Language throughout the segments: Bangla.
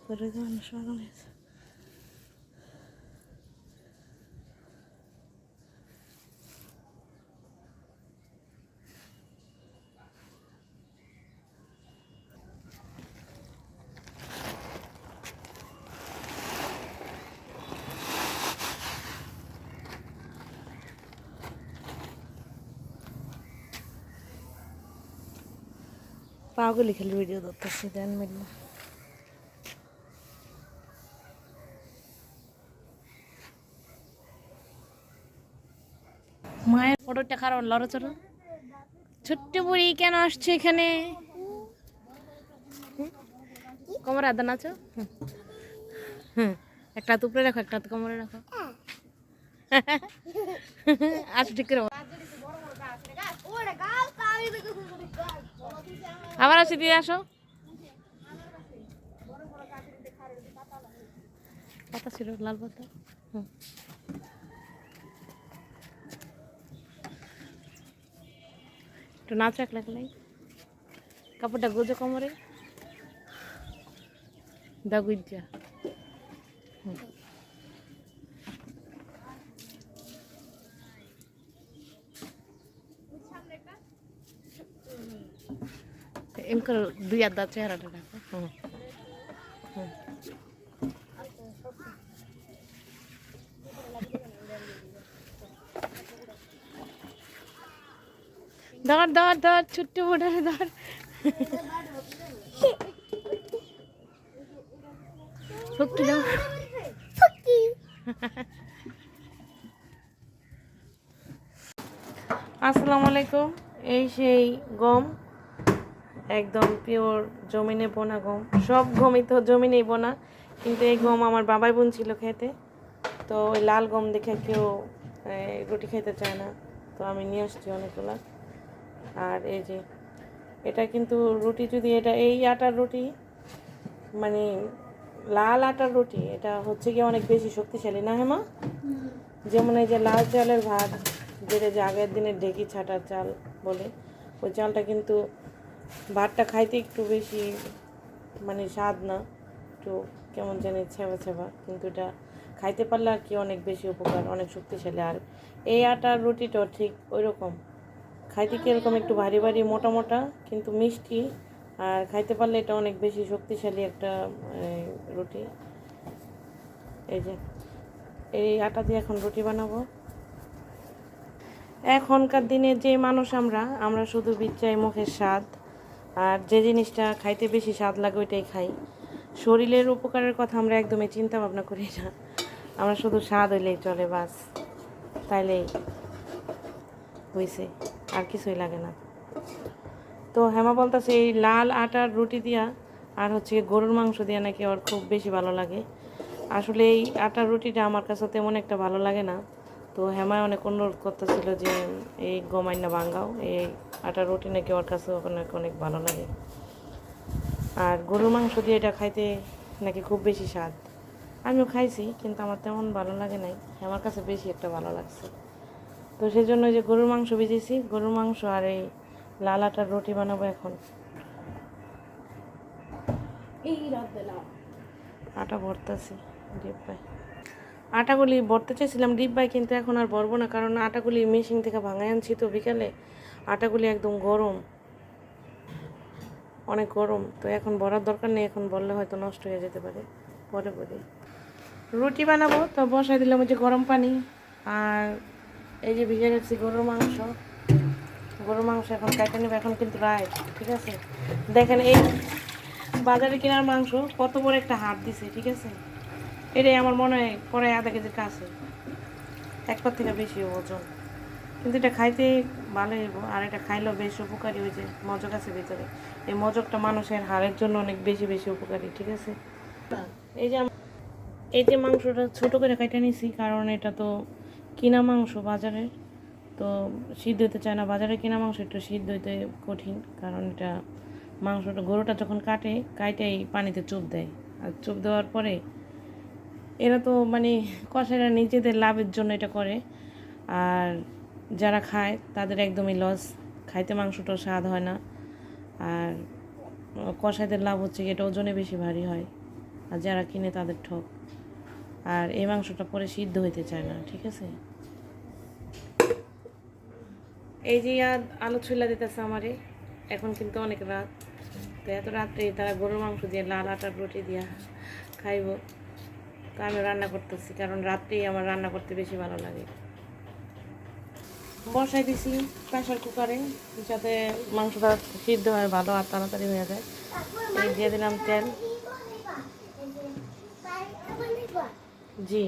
করে যাওয়ার সকাল হয়েছে। পাগলি খালি ভিডিও ধরতেছি দেন মিলল। মায়ের ফটোটা কারণ লড়াচড়ো ছোট্ট বুড়ি কেন আসছে এখানে? কোমরে আদা নাচো। হুম, একটা হাত উপরে রাখো, একটা হাত কোমরে রাখো। আচ্ছা ঠিক করে আবার আসি দিয়ে আসো। পাতা ছিল লাল পাতা। একটু নাচো একলা একলাই। কাপড়টা গুজো কোমরে দা গুজ্জা। এম করে দুই আধা চেহারাটা রাখো। হুম হুম ধর ধর ধর ছোট্ট বোটারে ধর। শক্তি দাও। আসসালামু আলাইকুম। এই সেই গম, একদম পিওর জমিনে বোনা গম। সব গমই তো জমিনেই বোনা, কিন্তু এই গম আমার বাবাই বুনছিল খেতে। তো ওই লাল গম দেখে কেউ রুটি খেতে চায় না, তো আমি নিয়ে আসছি অনেকগুলো। আর এই যে এটা কিন্তু রুটি, যদি এটা এই আটার রুটি মানে লাল আটার রুটি, এটা হচ্ছে কি অনেক বেশি শক্তিশালী না হেমা? যেমন এই যে লাল চালের ভাত, যেটা যে আগের দিনের ঢেকি ছাটার চাল বলে, ওই চালটা কিন্তু ভাতটা খাইতে একটু বেশি মানে স্বাদ না, একটু কেমন জানি ছেবা ছেবা, কিন্তু এটা খাইতে পারলে আর কি অনেক বেশি উপকার, অনেক শক্তিশালী। আর এই আটার রুটিটাও ঠিক ওই রকম, খাইতে কীরকম একটু ভারী ভারী মোটা মোটা, কিন্তু মিষ্টি। আর খাইতে পারলে এটা অনেক বেশি শক্তিশালী একটা রুটি। এই যে এই আটা দিয়ে এখন রুটি বানাবো। এখনকার দিনে যে মানুষ আমরা শুধু বিচ্ছাই মুখের স্বাদ, আর যে জিনিসটা খাইতে বেশি স্বাদ লাগে ওইটাই খাই। শরীরের উপকারের কথা আমরা একদমই চিন্তা ভাবনা করি না, আমরা শুধু স্বাদ হইলেই চলে, বাস তাইলেই হয়েছে, আর কিছুই লাগে না। তো হেমা বলতেছে এই লাল আটার রুটি দিয়া আর হচ্ছে গরুর মাংস দিয়া নাকি ওর খুব বেশি ভালো লাগে। আসলে এই আটার রুটিটা আমার কাছে তেমন একটা ভালো লাগে না। তো হেমায় অনেক অনুরোধ করতেছিল যে এই গমাইনা বাঙ্গাও, এই আটার রুটি নাকি ওর কাছে অনেক অনেক ভালো লাগে। আর গরুর মাংস দিয়ে এটা খাইতে নাকি খুব বেশি স্বাদ। আমিও খাইছি, কিন্তু আমার তেমন ভালো লাগে নাই, আমার কাছে বেশি একটা ভালো লাগছে। তো সেই জন্য যে গরুর মাংস ভেজেছি, গরুর মাংস আর এই লাল আটার রুটি বানাবো এখন। আটা ভরতেছি ডিব্বায়। আটাগুলি ভরতে চাইছিলাম ডিব্বায়, কিন্তু এখন আর ভরবো না, কারণ আটাগুলি মেশিন থেকে ভাঙায় আনছি তো বিকালে। আটাগুলি একদম গরম, অনেক গরম, তো এখন ভরার দরকার নেই। এখন বললে হয়তো নষ্ট হয়ে যেতে পারে, পরে পরে রুটি বানাবো। তো বসাই দিলাম ওই যে গরম পানি, আর এই যে ভিজে রাখছি গরুর মাংস। গরুর মাংস এখন কাটে নেবে, এখন কিন্তু রাইট ঠিক আছে। দেখেন এই বাজারে কেনার মাংস কত বড় একটা হাত দিছে, ঠিক আছে। এটাই আমার মনে হয় পরে আধা কেজির কাছে, এক পর থেকে বেশি ওজন, কিন্তু এটা খাইতে ভালো হইব। আর এটা খাইলেও বেশ উপকারী, ওই যে মজক আছে ভিতরে, এই মজকটা মানুষের হাড়ের জন্য অনেক বেশি বেশি উপকারী, ঠিক আছে। এই যে মাংসটা ছোট করে কাটে নিছি, কারণ এটা তো কিনা মাংস বাজারের, তো সিদ্ধ হতে চায় না। বাজারে কিনা মাংস একটু সিদ্ধ হইতে কঠিন, কারণ এটা মাংসটা গরুটা যখন কাটেই পানিতে চুপ দেয়, আর চুপ দেওয়ার পরে এরা তো মানে কষাইরা নিজেদের লাভের জন্য এটা করে, আর যারা খায় তাদের একদমই লস, খাইতে মাংসটাও স্বাদ হয় না। আর কষাইদের লাভ হচ্ছে কি এটা ওজনে বেশি ভারী হয়, আর যারা কিনে তাদের ঠক। আর এই মাংসটা পরে সিদ্ধ হইতে চায় না, ঠিক আছে। এই যে আলু ছুলা দিতেছে আমারে, এখন কিন্তু অনেক রাত, তো এত রাত্রে তারা গরুর মাংস দিয়ে লাল আটার রুটি দিয়া খাইব, তো আমি রান্না করতেছি, কারণ রাত্রেই আমার রান্না করতে বেশি ভালো লাগে। বসাই দিছি প্রেশার কুকারে, যাতে মাংসটা সিদ্ধ হয় ভালো আর তাড়াতাড়ি হয়ে যায়। এই দিয়ে দিলাম তেল। জি,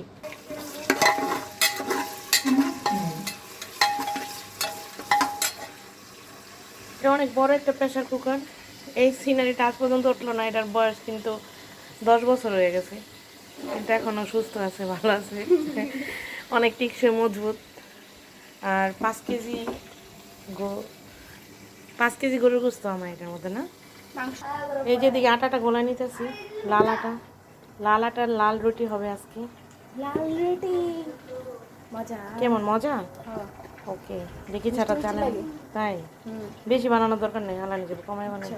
এটা অনেক বড় একটা প্রেশার কুকার। এই সিনারিটা আজ পর্যন্ত উঠলো না, এটার বয়স কিন্তু 10 বছর হয়ে গেছে, কিন্তু এখনও সুস্থ আছে, ভালো আছে, অনেক টিকসই, মজবুত। আর 5 কেজি গরুর গোস্ত আমার এটার মধ্যে, না? এই যেদিকে আটাটা গোলা নিতেছি, লাল আটার লাল রুটি হবে আজকে। লাল রুটি মজা। কেমন মজা? হ্যাঁ। ওকে, দেখি ছাড়া মিষ্টি চালেন। লাগে। তাই বেশি বানানোর দরকার নেই, হালা নিজে কমাই বানাই।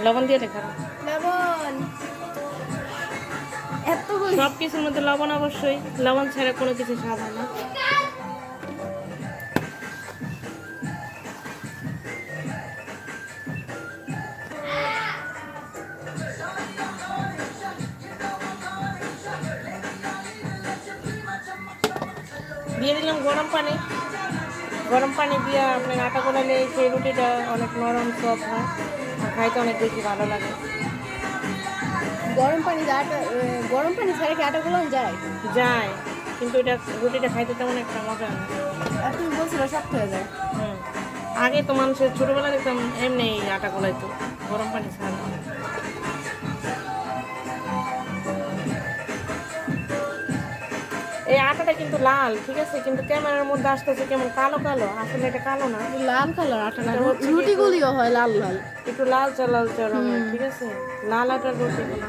লবণ দিয়ে দেখা লবণ এতগুলো সব কিছুর মধ্যে লবণ অবশ্যই, লবণ ছাড়া কোনো কিছু স্বাদ হয় না। দিয়ে দিলাম গরম পানি দিয়ে আপনার আটা গোলালে সেই রুটিটা অনেক নরম সফট হয় আর খাইতে অনেক বেশি ভালো লাগে। গরম পানি ছাড়া কি আটা গোলানো যায়? যায়, কিন্তু এটা রুটিটা খাইতে তেমন একটা মজা না। আর তুমি বলছিলে শক্ত হয়ে যায়। আগে তো মানুষের ছোটোবেলা দেখতাম এমনি আটা গোলাইতো, গরম পানি ছাড়া। এই আটাটা কিন্তু লাল, ঠিক আছে, কিন্তু ক্যামেরার মধ্যে আসতেছে কেমন কালো কালো, আসলে এটা কালো না, লাল কালার আটাটা। এটা হচ্ছে রুটিগুলিও হয় লাল লাল, একটু লালচা রঙের, ঠিক আছে, লাল আটার রুটিগুলো।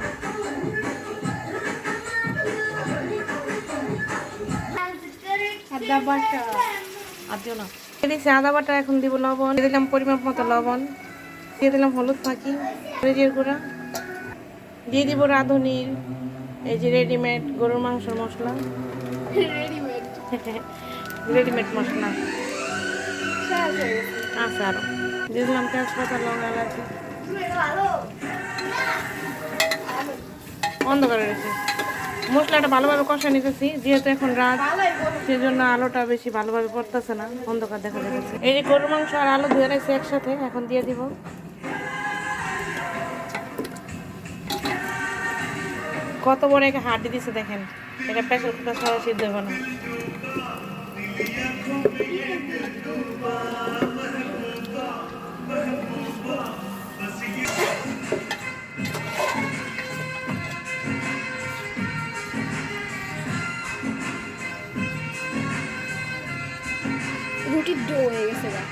আদা বাটা আর দিও না, দিয়েছি আদা বাটা, এখন দিব লবণ, দিয়ে দিলাম পরিমাপ মতো লবণ, দিয়ে দিলাম হলুদ ফাঁকি, মরিচের গুঁড়া, দিয়ে দিব রাঁধুনির এই যে রেডিমেড গরুর মাংসের মশলা, রেডিমেড মশলা আছে আরো, দিয়ে দিলাম তেজপাতা, লবঙ্গ, এলাচি, অন্ধকারে রেখে মশলাটা ভালোভাবে কষা নিতেছি, যেহেতু এখন রাত সেজন্য আলোটা বেশি ভালোভাবে পড়তেছে না, অন্ধকার দেখা যাচ্ছে। এই যে গরুর মাংস আর আলু ধুয়ে রাখছি একসাথে, এখন দিয়ে দিব। কত বড় একটা হাড্ডি দিছে দেখেন, এটা প্রেসার কুকার ছাড়া সিদ্ধ হবে না। রুটির ডো হয়ে গেছে গা।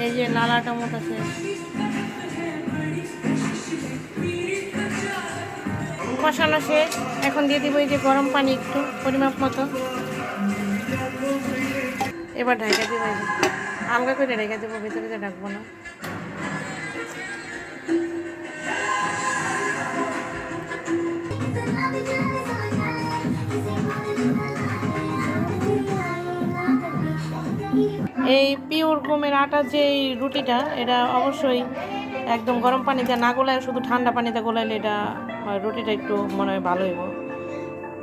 এই যে লালাটা মতো শেষ, কষানো শেষ, এখন দিয়ে দিব এই যে গরম পানি একটু পরিমাপ মতো, এবার ঢাকা দিব, হালকা করে ঢেকে দেবো, ভিতরে ঢাকবো না। এই পিওর গমের আটার যে রুটিটা, এটা অবশ্যই একদম গরম পানিতে না গোলায়, শুধু ঠান্ডা পানিতে গোলাইলে এটা রুটিটা একটু মনে হয় ভালো হইব।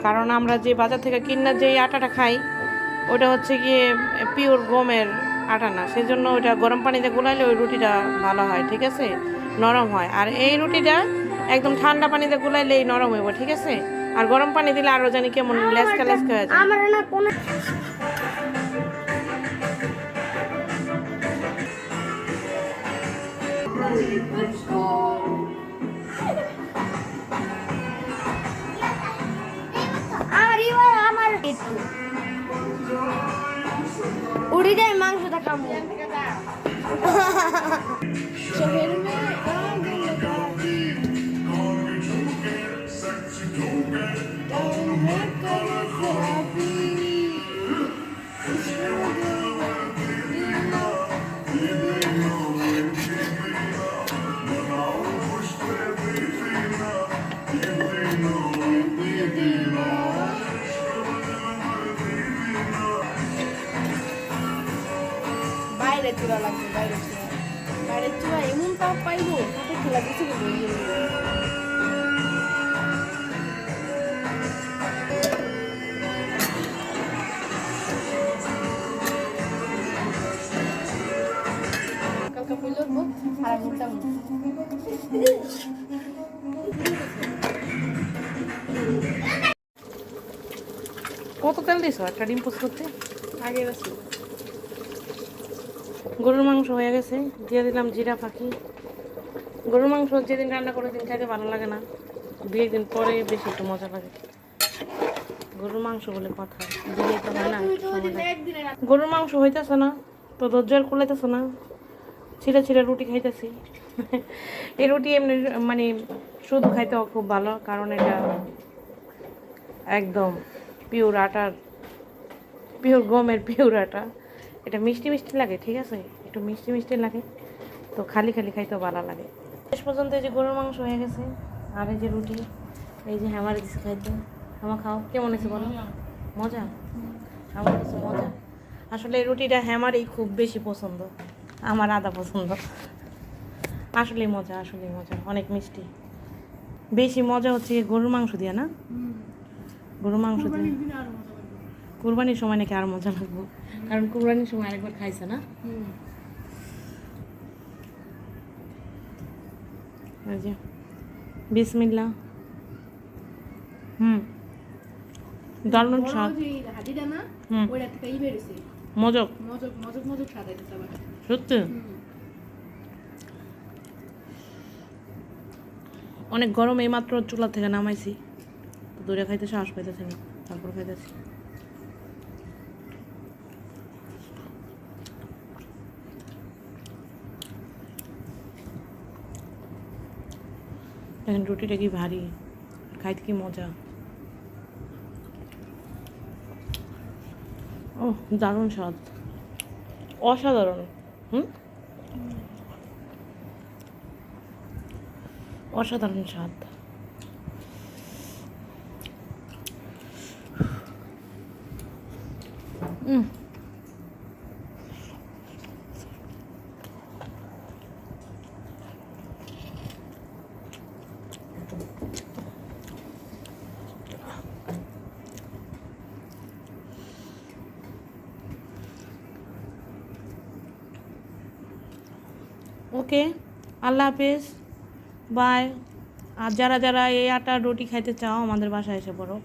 কারণ আমরা যে বাজার থেকে কিনা যে আটাটা খাই, ওটা হচ্ছে গিয়ে পিওর গমের আটা না, সেজন্য ওইটা গরম পানিতে গোলাইলে ওই রুটিটা ভালো হয়, ঠিক আছে, নরম হয়। আর এই রুটিটা একদম ঠান্ডা পানিতে গোলাইলেই নরম হইব, ঠিক আছে। আর গরম পানি দিলে আরও জানি কেমন লেসকা হয়ে যায়। খামু শহর মে আগুন লাগাতি গান মে করে খরাবি বাইরে চূড়া লাগবে বাইরে চূড়া এমন তাপ পাইবো হাতে খোলা কিছু বলবো কালকে বললো খারাপ করতাম কত তেল দিছো একটা ডিম পোস্ট করতে? আগে গেছি গরুর মাংস হয়ে গেছে, দিয়ে দিলাম জিরা ফাঁকি। গরুর মাংস যেদিন রান্না করে দিন খাইতে ভালো লাগে না, 2 দিন পরে বেশি একটু মজা লাগে। গরুর মাংস বলে কথা, দিলেই তো হয় না, সময় লাগে। গরুর মাংস হইতেছে না তো ধৈর্য আর কুলাইতেছে না, ছিঁড়ে ছিঁড়ে রুটি খাইতেছি। এই রুটি এমনি মানে শুধু খাইতেও খুব ভালো, কারণ এটা একদম পিওর আটার, পিওর গমের পিওর আটা। এটা মিষ্টি মিষ্টি লাগে, ঠিক আছে, একটু মিষ্টি মিষ্টি লাগে, তো খালি খালি খাইতেও ভালো লাগে। শেষ পর্যন্ত এই যে গরুর মাংস হয়ে গেছে, আর এই যে রুটি, এই যে হ্যামারে দিচ্ছে খাইতে। আমার খাও, কেমন হয়েছে বলো? মজা, আমার কাছে মজা। আসলে এই রুটিটা হ্যামারই খুব বেশি পছন্দ, আমার আদা পছন্দ। আসলেই মজা, আসলেই মজা, অনেক মিষ্টি। বেশি মজা হচ্ছে গরুর মাংস দিয়ে, না? গরুর মাংস দিয়ে কুরবানির সময় নাকি আর মজা লাগবো, কারণ কুরবানির সময় আরেকবার খাইছে না। এই যে বিসমিল্লাহ। দারুণ স্বাদ। হাতিটা না ওইটা থেকে বেরিয়েছে মজক মজক মজক মজক স্বাদ হইতেছে আবার সত্যি। অনেক গরম, এই মাত্র চুলা থেকে নামাইছি, তো দূরে খাইতে সাহস পাইতেছি না, তারপর খাইতেছি। দেখেন রুটিটা কি ভারী, খাইতে কি মজা। ও দারুণ স্বাদ, অসাধারণ। অসাধারণ স্বাদ। ওকে, আল্লাহ হাফেজ, বাই। আর যারা যারা এই আটার রুটি খাইতে চাও আমাদের বাসায় এসে পড়ো।